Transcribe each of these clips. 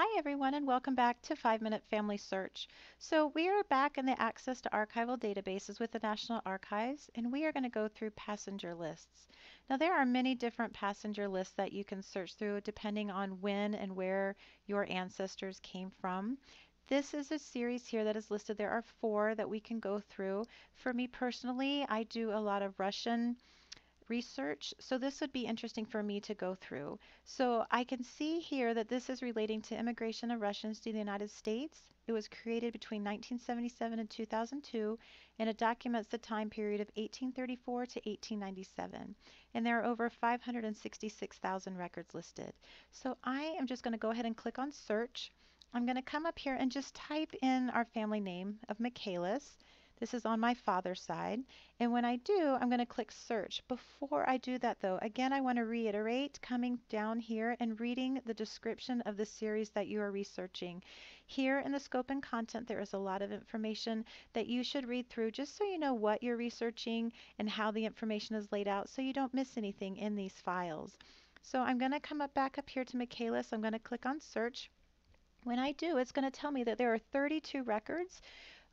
Hi everyone and welcome back to 5 Minute Family Search. So we are back in the Access to Archival Databases with the National Archives, and we are going to go through passenger lists. Now there are many different passenger lists that you can search through depending on when and where your ancestors came from. This is a series here that is listed. There are four that we can go through. For me personally, I do a lot of Russian research, so this would be interesting for me to go through. So I can see here that this is relating to immigration of Russians to the United States. It was created between 1977 and 2002, and it documents the time period of 1834 to 1897. And there are over 566,000 records listed. So I am just going to go ahead and click on search. I'm going to come up here and just type in our family name of Michaelis. This is on my father's side. And when I do, I'm going to click search. Before I do that though, again, I want to reiterate coming down here and reading the description of the series that you are researching. Here in the scope and content, there is a lot of information that you should read through just so you know what you're researching and how the information is laid out so you don't miss anything in these files. So I'm going to come back up here to Michaelis. I'm going to click on search. When I do, it's going to tell me that there are 32 records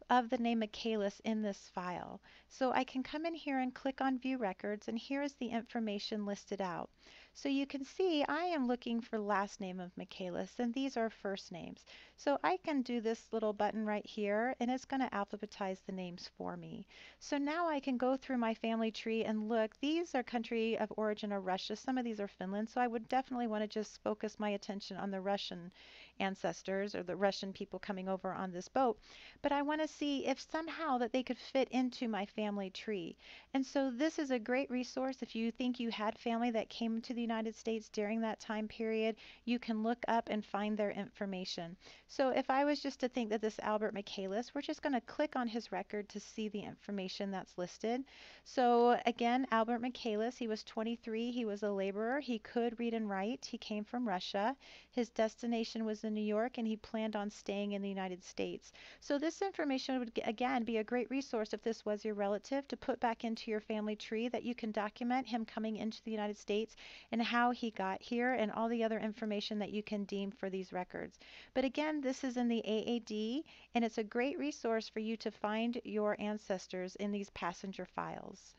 of the name Michaelis in this file. So I can come in here and click on View Records, and here is the information listed out. So you can see I am looking for last name of Michaelis, and these are first names. So I can do this little button right here, and it's going to alphabetize the names for me. So now I can go through my family tree and look. These are country of origin of Russia. Some of these are Finland, so I would definitely want to just focus my attention on the Russian ancestors or the Russian people coming over on this boat, but I want to see if somehow that they could fit into my family tree. And so this is a great resource. If you think you had family that came to the United States during that time period, you can look up and find their information. So if I was just to think that this Albert Michaelis, we're just going to click on his record to see the information that's listed. So again, Albert Michaelis, he was 23, he was a laborer, he could read and write, he came from Russia. His destination was in New York and he planned on staying in the United States. So this information would again be a great resource if this was your relative to put back into your family tree, that you can document him coming into the United States and how he got here and all the other information that you can deem for these records. But again, this is in the AAD, and it's a great resource for you to find your ancestors in these passenger files.